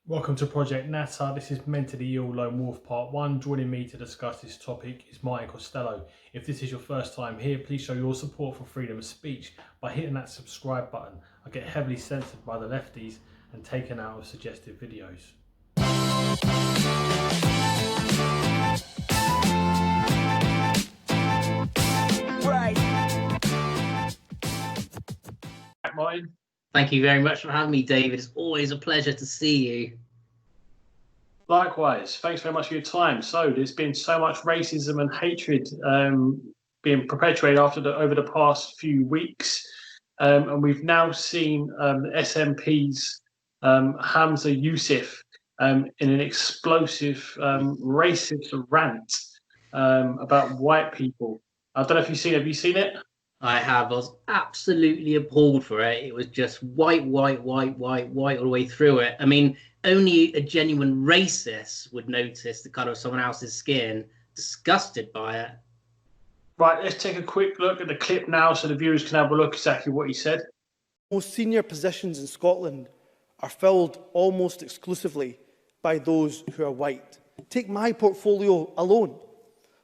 Welcome to Project Natter. This is Mentally Ill Lone Wolf Part 1. Joining me to discuss this topic is Martin Costello. If this is your first time here, please show your support for freedom of speech by hitting that subscribe button. I get heavily censored by the lefties and taken out of suggested videos. Right, Martin. Thank you very much for having me, David. It's always a pleasure to see you. Likewise. Thanks very much for your time. So there's been so much racism and hatred being perpetuated over the past few weeks. And we've now seen SNP's Hamza Yusuf in an explosive racist rant about white people. I don't know if you've seen it. Have you seen it? I have. I was absolutely appalled for it. It was just white all the way through it. I mean, only a genuine racist would notice the colour of someone else's skin. Disgusted by it. Right, let's take a quick look at the clip now so the viewers can have a look exactly what he said. Most senior positions in Scotland are filled almost exclusively by those who are white. Take my portfolio alone.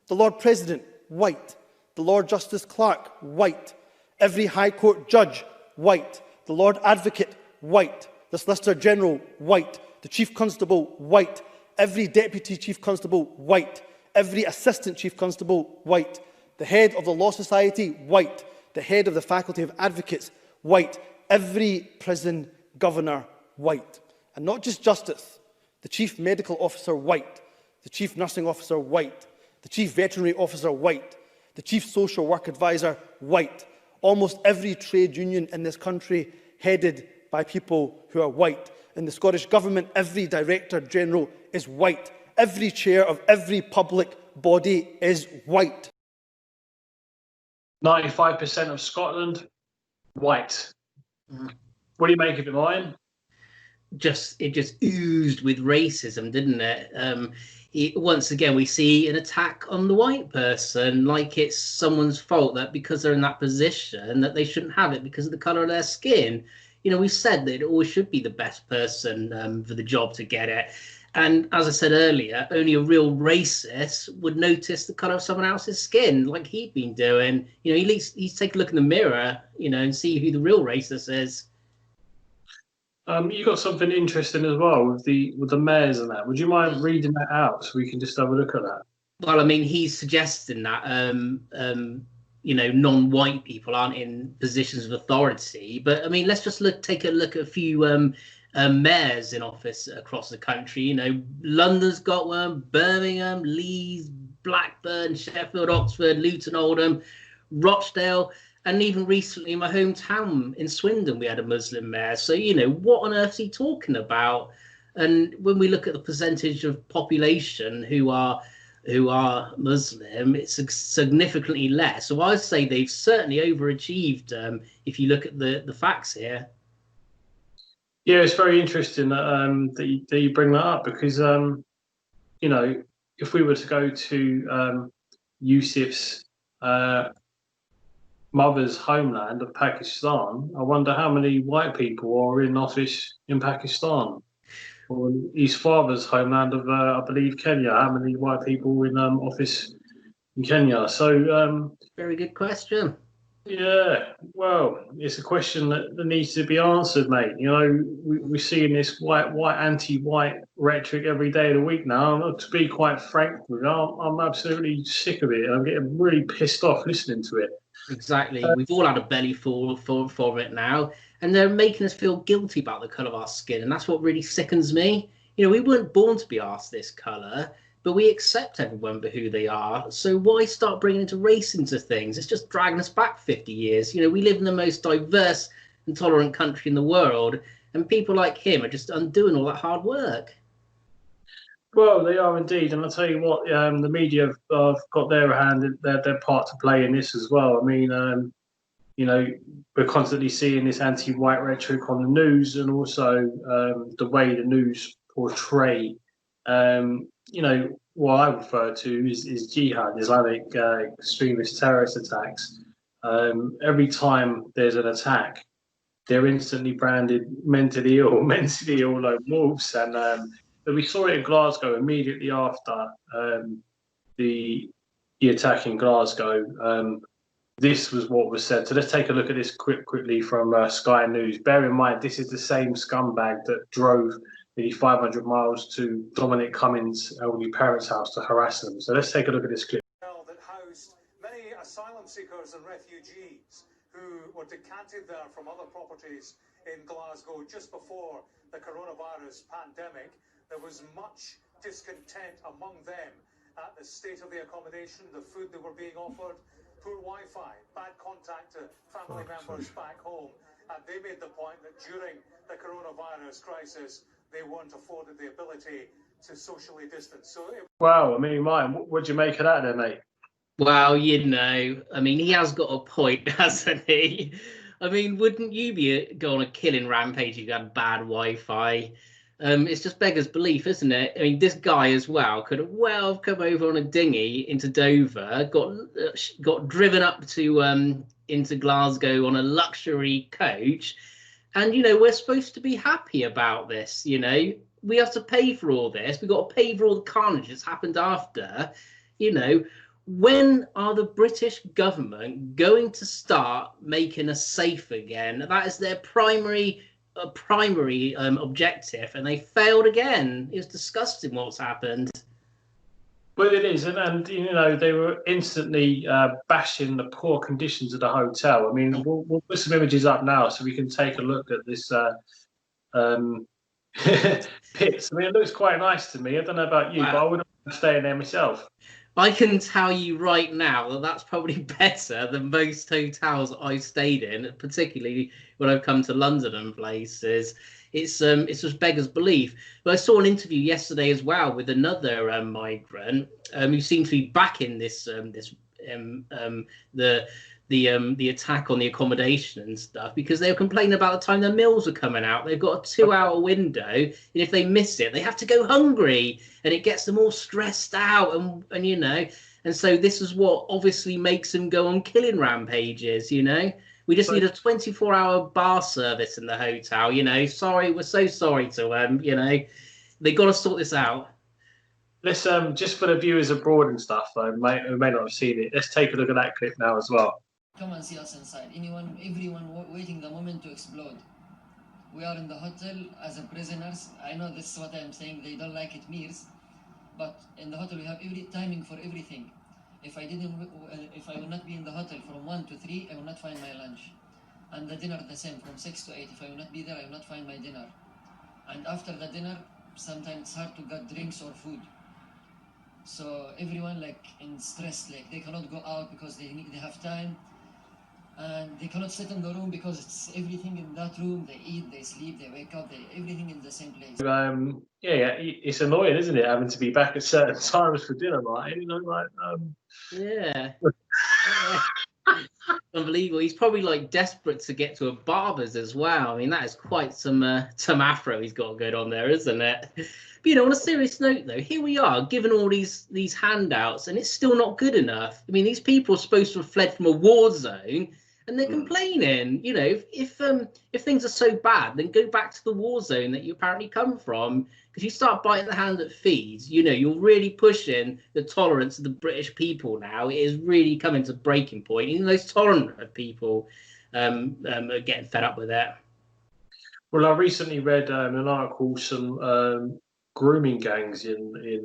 The Lord President, white. The Lord Justice Clerk, white. Every High Court judge, white. The Lord Advocate, white. The Solicitor General, white. The Chief Constable, white. Every Deputy Chief Constable, white. Every Assistant Chief Constable, white. The head of the Law Society, white. The head of the Faculty of Advocates, white. Every prison governor, white. And not just justice. The Chief Medical Officer, white. The Chief Nursing Officer, white. The Chief Veterinary Officer, white. The Chief Social Work Advisor, white. Almost every trade union in this country headed by people who are white. In the Scottish Government, every Director General is white. Every chair of every public body is white. 95% of Scotland, white. What do you make of it, Ryan? It just oozed with racism, didn't it? Once again, we see an attack on the white person, like it's someone's fault that because they're in that position that they shouldn't have it because of the colour of their skin. You know, we've said that it always should be the best person for the job to get it. And as I said earlier, only a real racist would notice the colour of someone else's skin, like he'd been doing. You know, he's take a look in the mirror, you know, and see who the real racist is. You got something interesting as well with the mayors and that. Would you mind reading that out so we can just have a look at that? Well, I mean, he's suggesting that you know, non-white people aren't in positions of authority. But I mean, let's just take a look at a few mayors in office across the country. You know, London's got one, Birmingham, Leeds, Blackburn, Sheffield, Oxford, Luton, Oldham, Rochdale. And even recently in my hometown in Swindon, we had a Muslim mayor. So, you know, what on earth is he talking about? And when we look at the percentage of population who are Muslim, it's significantly less. So I'd say they've certainly overachieved if you look at the facts here. Yeah, it's very interesting that you bring that up because, you know, if we were to go to Yusuf's mother's homeland of Pakistan, I wonder how many white people are in office in Pakistan. Or his father's homeland of, I believe, Kenya. How many white people in office in Kenya? So, very good question. Yeah, well, it's a question that needs to be answered, mate. You know, we're seeing this anti-white rhetoric every day of the week now. To be quite frank with you, I'm absolutely sick of it. I'm getting really pissed off listening to it. Exactly. We've all had a belly full for it now, and they're making us feel guilty about the colour of our skin, and that's what really sickens me. You know, we weren't born to be asked this colour, but we accept everyone for who they are. So why start bringing into race into things? It's just dragging us back 50 years. You know, we live in the most diverse and tolerant country in the world, and people like him are just undoing all that hard work. Well, they are indeed, and I'll tell you what, the media have got their part to play in this as well. I mean, you know, we're constantly seeing this anti-white rhetoric on the news, and also the way the news portray, you know, what I refer to is jihad, Islamic extremist terrorist attacks. Every time there's an attack, they're instantly branded mentally ill, mentally ill lone wolves. And but we saw it in Glasgow immediately after the attack in Glasgow. This was what was said. So let's take a look at this quickly from Sky News. Bear in mind, this is the same scumbag that drove nearly 500 miles to Dominic Cummings' elderly parents' house to harass them. So let's take a look at this clip. That housed many asylum seekers and refugees who were decanted there from other properties in Glasgow just before the coronavirus pandemic. There was much discontent among them at the state of the accommodation, the food that were being offered, poor Wi-Fi, bad contact to family members back home. And they made the point that during the coronavirus crisis, they weren't afforded the ability to socially distance. So, wow, I mean, Mike, what do you make of that then, mate? Well, you know, I mean, he has got a point, hasn't he? I mean, wouldn't you be go on a killing rampage if you had bad Wi-Fi? It's just beggars belief, isn't it? I mean, this guy as well could have well come over on a dinghy into Dover, got driven up to into Glasgow on a luxury coach, and you know we're supposed to be happy about this. You know, we have to pay for all this. We've got to pay for all the carnage that's happened after. You know, when are the British government going to start making us safe again? That is their primary objective, and they failed again. It was disgusting what's happened. Well, it is, and you know they were instantly bashing the poor conditions of the hotel. I mean, we'll put some images up now so we can take a look at this pits. I mean, it looks quite nice to me. I don't know about you, but I wouldn't want to stay in there myself. I can tell you right now that that's probably better than most hotels I've stayed in, particularly when I've come to London and places. It's just beggars belief. But I saw an interview yesterday as well with another migrant who seemed to be backing this the attack on the accommodation and stuff, because they were complaining about the time their meals were coming out. They've got a 2-hour window, and if they miss it, they have to go hungry, and it gets them all stressed out, and you know, and so this is what obviously makes them go on killing rampages. You know, we just need a 24-hour bar service in the hotel. You know, sorry, we're so sorry to you know, they got to sort this out. Let's just for the viewers abroad and stuff, who may not have seen it. Let's take a look at that clip now as well. Come and see us inside. Everyone waiting the moment to explode. We are in the hotel as a prisoners. I know this is what I'm saying. They don't like it, Mears, but in the hotel we have every timing for everything. If I will not be in the hotel from 1 to 3, I will not find my lunch, and the dinner the same from 6 to 8. If I will not be there, I will not find my dinner, and after the dinner, sometimes it's hard to get drinks or food. So everyone like in stress, like they cannot go out because they have time. And they cannot sit in the room because it's everything in that room. They eat, they sleep, they wake up, everything in the same place. Yeah, it's annoying, isn't it, having to be back at certain times for dinner, right? You know, like yeah. Unbelievable. He's probably like desperate to get to a barber's as well. I mean, that is quite some afro he's got going on there, isn't it? But, you know, on a serious note, though, here we are given all these handouts, and it's still not good enough. I mean, these people are supposed to have fled from a war zone, and they're complaining. You know, if things are so bad, then go back to the war zone that you apparently come from. Because you start biting the hand that feeds, you know, you're really pushing the tolerance of the British people now. It is really coming to breaking point. Even those tolerant of people are getting fed up with that. Well, I recently read an article, some grooming gangs in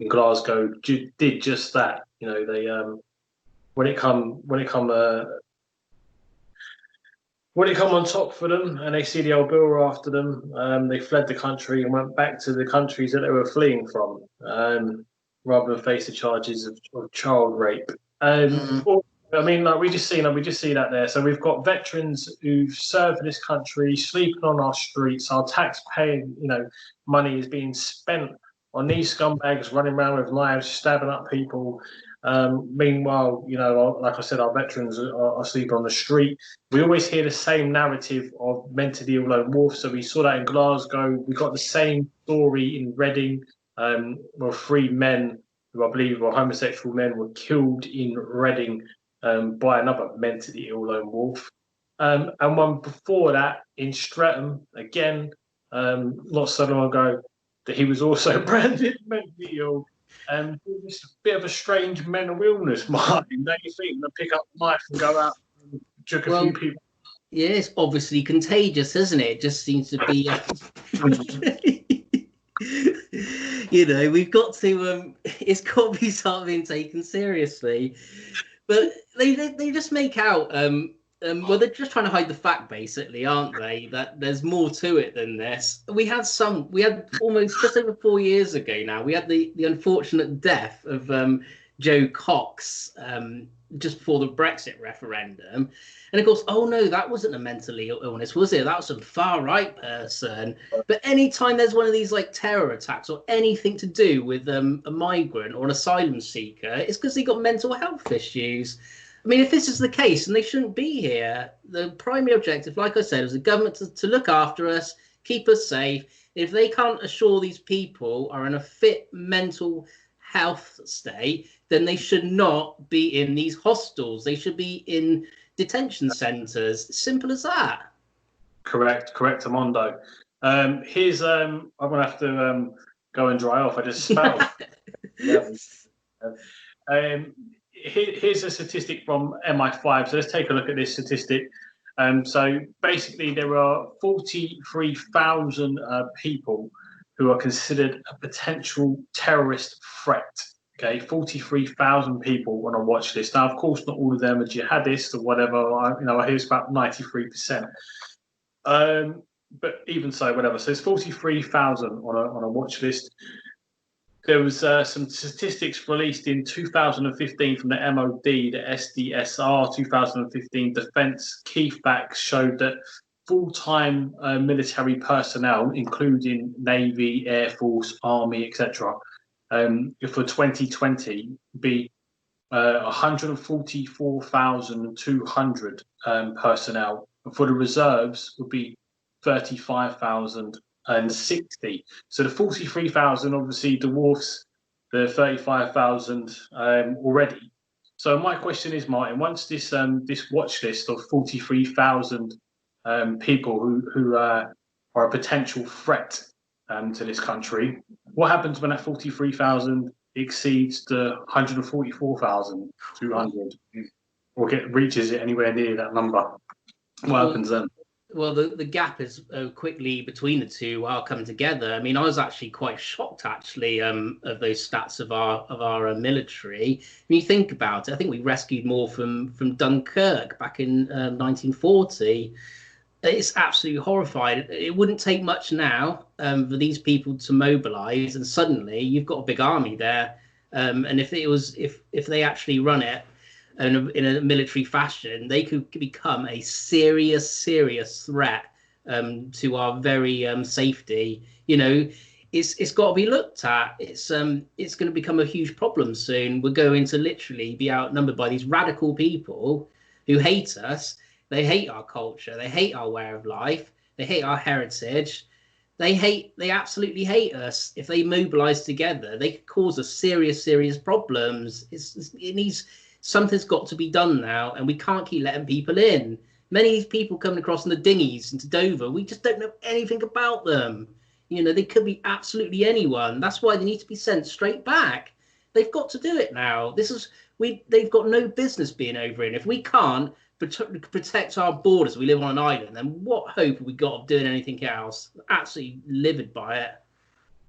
Glasgow did just that. You know, they when it come on top for them and they see the old bill after them, they fled the country and went back to the countries that they were fleeing from, rather than face the charges of child rape. I mean, like we just see that there. So we've got veterans who've served for this country sleeping on our streets. Our tax-paying, you know, money is being spent on these scumbags running around with knives, stabbing up people. Meanwhile, you know, like I said, our veterans are sleeping on the street. We always hear the same narrative of mentally ill lone wolves. So we saw that in Glasgow. We got the same story in Reading, where 3 men who I believe were homosexual men were killed in Reading by another mentally ill lone wolf. and one before that in Streatham, again, not so long ago, that he was also branded mentally ill. It's a bit of a strange mental illness, Martin. Don't you think? To pick up the knife and go out and choke a few people. Yeah, it's obviously contagious, isn't it? It just seems to be. You know, we've got to. It's got to be something taken seriously. But they just make out. Well, they're just trying to hide the fact, basically, aren't they? That there's more to it than this. We had almost just over 4 years ago now. We had the unfortunate death of Joe Cox just before the Brexit referendum, and of course, oh no, that wasn't a mental illness, was it? That was some far right person. But anytime there's one of these like terror attacks or anything to do with a migrant or an asylum seeker, it's because they got mental health issues. I mean, if this is the case, and they shouldn't be here, the primary objective, like I said, is the government to look after us, keep us safe. If they can't assure these people are in a fit mental health state, then they should not be in these hostels. They should be in detention centres. Simple as that. Correct, Amondo. Here's I'm gonna have to go and dry off. I just spat. Here's a statistic from MI5. So let's take a look at this statistic. So basically, there are 43,000 people who are considered a potential terrorist threat. Okay, 43,000 people on a watch list. Now, of course, not all of them are jihadists or whatever. I hear it's about 93%. But even so, whatever. So it's 43,000 on a watch list. There was some statistics released in 2015 from the MOD, the SDSR 2015 Defence Keithbacks showed that full-time military personnel, including Navy, Air Force, Army, etc., for 2020 be 144,200 personnel. And for the reserves would be 35,060. So the 43,000 obviously dwarfs the 35,000 already. So my question is, Martin, once this watch list of 43,000 people who are a potential threat to this country, what happens when that 43,000 exceeds the 144,200 or reaches it anywhere near that number? What happens then? Well, the gap is quickly between the two are coming together. I mean, I was actually quite shocked, actually, of those stats of our military. When you think about it, I think we rescued more from Dunkirk back in 1940. It's absolutely horrifying. It wouldn't take much now for these people to mobilise, and suddenly you've got a big army there. And if they actually run it in a military fashion, they could become a serious threat to our very safety. You know, it's got to be looked at. It's going to become a huge problem soon. We're going to literally be outnumbered by these radical people who hate us. They hate our culture. They hate our way of life. They hate our heritage. They absolutely hate us. If they mobilise together, they could cause us serious problems. Something's got to be done now, and we can't keep letting people in. Many of these people coming across in the dinghies into Dover, we just don't know anything about them. You know, they could be absolutely anyone. That's why they need to be sent straight back. They've got to do it now. They've got no business being over in. If we can't protect our borders, we live on an island, then what hope have we got of doing anything else? Absolutely livid by it.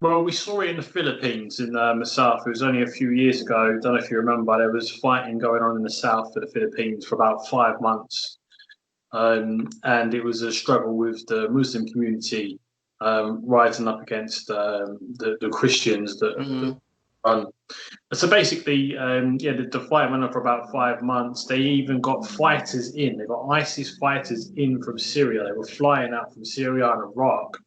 Well, we saw it in the Philippines in the south. It was only a few years ago. I don't know if you remember. There was fighting going on in the south of the Philippines for about 5 months. And it was a struggle with the Muslim community rising up against the Christians that so basically, the fight went on for about 5 months. They even got fighters in. They got ISIS fighters in from Syria. They were flying out from Syria and Iraq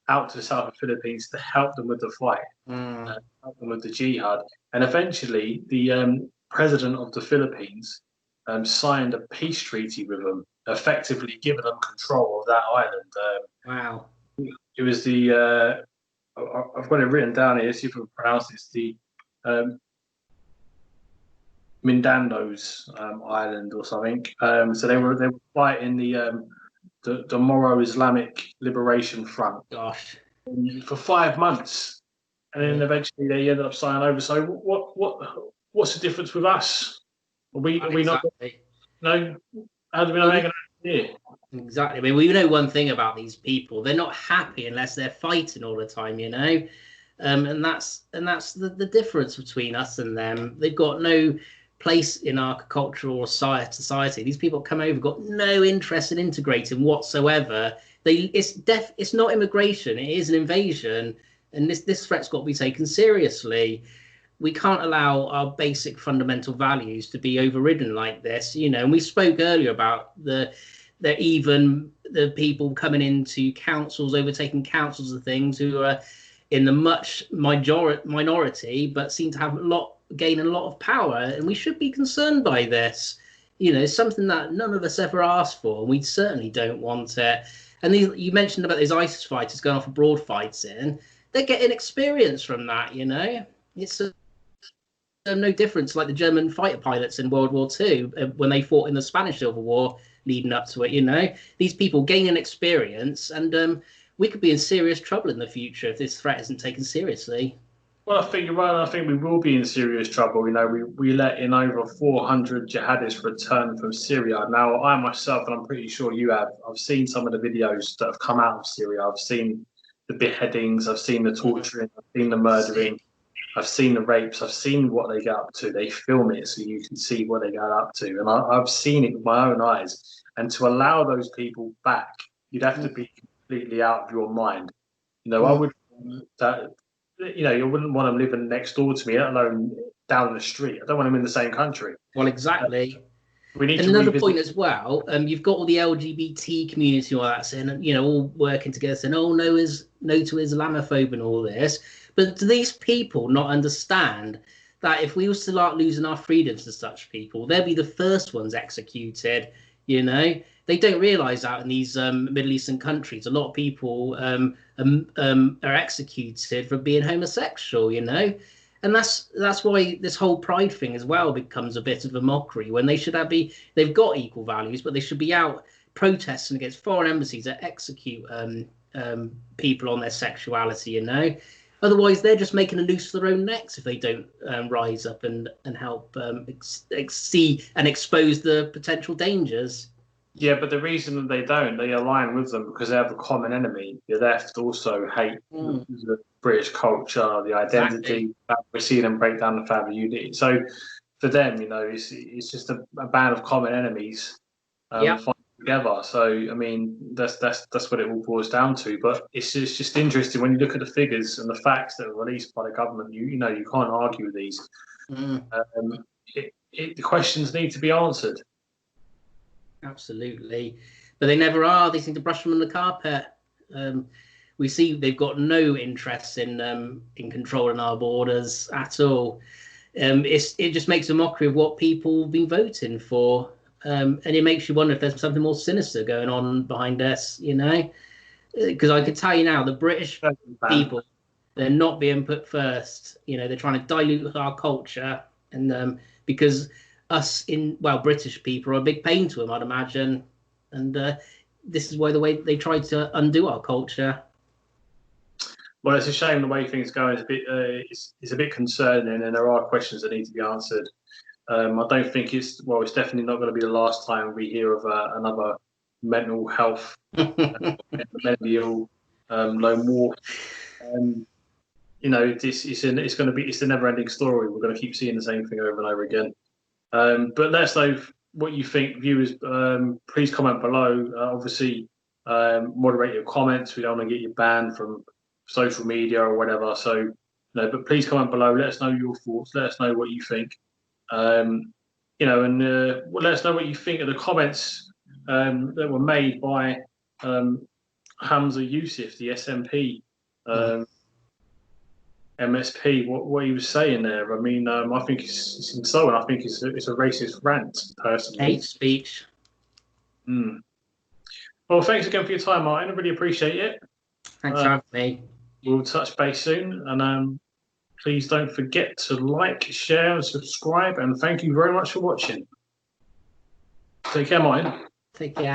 out to the south of the Philippines to help them with the fight, help them with the jihad. And eventually, the president of the Philippines signed a peace treaty with them, effectively giving them control of that island. Wow. It was I've got it written down here, see if I can pronounce this, Mindando's island or something. So they were fighting the Moro Islamic Liberation Front Gosh. for 5 months, and then eventually they ended up signing over. So what's the difference with us? Are we not? Exactly. No, how do we know they're going to here? Exactly. I mean, we know one thing about these people: they're not happy unless they're fighting all the time, you know. And that's the difference between us and them. They've got no place in our cultural society. These people come over, got no interest in integrating whatsoever. It's not immigration; it is an invasion, and this threat's got to be taken seriously. We can't allow our basic fundamental values to be overridden like this, you know. And we spoke earlier about the people coming into councils, overtaking councils of things, who are in the much minority, but seem to have gain a lot of power. And we should be concerned by this. You know, something that none of us ever asked for, and we certainly don't want it. And you mentioned about these ISIS fighters going off abroad fighting. They're getting experience from that, you know. It's no difference like the German fighter pilots in World War II when they fought in the Spanish Civil War leading up to it, you know. These people gain an experience, and we could be in serious trouble in the future if this threat isn't taken seriously. Well, I think you're right. I think we will be in serious trouble. You know, we let in over 400 jihadists return from Syria. Now, I myself, and I'm pretty sure you have, I've seen some of the videos that have come out of Syria. I've seen the beheadings, I've seen the torturing, I've seen the murdering, I've seen the rapes, I've seen what they get up to. They film it so you can see what they get up to. And I've seen it with my own eyes. And to allow those people back, you'd have to be completely out of your mind. You know, I would that. You know, you wouldn't want them living next door to me, let alone down the street. I don't want them in the same country. Well, exactly. We need and to another point as well. You've got all the LGBT community and all that saying, you know, all working together saying, "Oh, no to Islamophobia and all this." But do these people not understand that if we were to start losing our freedoms to such people, they'll be the first ones executed? You know, they don't realise that in these Middle Eastern countries, a lot of people are executed for being homosexual. You know, and that's why this whole pride thing as well becomes a bit of a mockery, when they should they've got equal values, but they should be out protesting against foreign embassies that execute people on their sexuality. You know. Otherwise, they're just making a noose for their own necks if they don't rise up and help see and expose the potential dangers. Yeah, but the reason that they align with them because they have a common enemy. The left also hate the British culture, the identity. Exactly. We see them break down the family unity. So for them, you know, it's just a band of common enemies fighting together. So I mean, that's what it all boils down to. But it's just interesting when you look at the figures and the facts that are released by the government. You know, you can't argue with these. The questions need to be answered. Absolutely, but they never are. They seem to brush them on the carpet. We see they've got no interest in controlling our borders at all. It just makes a mockery of what people have been voting for. And it makes you wonder if there's something more sinister going on behind us, you know? Because I can tell you now, the British people, they're not being put first. You know, they're trying to dilute our culture. And because British people are a big pain to them, I'd imagine. And this is the way they try to undo our culture. Well, it's a shame the way things go. It's a bit concerning, and there are questions that need to be answered. I don't think it's definitely not going to be the last time we hear of another mental health, mentally ill, lone wolf. You know, it's a never-ending story. We're going to keep seeing the same thing over and over again. But let us know what you think, viewers. Please comment below. Obviously, moderate your comments. We don't want to get you banned from social media or whatever. So, but please comment below. Let us know your thoughts. Let us know what you think. You know, and let us know what you think of the comments that were made by Hamza Yusuf, the SNP MSP. What he was saying there. I mean, I think it's insulting. I think it's a racist rant, personally. Hate speech. Well, thanks again for your time, Martin. I really appreciate it. Thanks for having me. We'll touch base soon, and Please don't forget to like, share, and subscribe. And thank you very much for watching. Take care, Martin. Take care.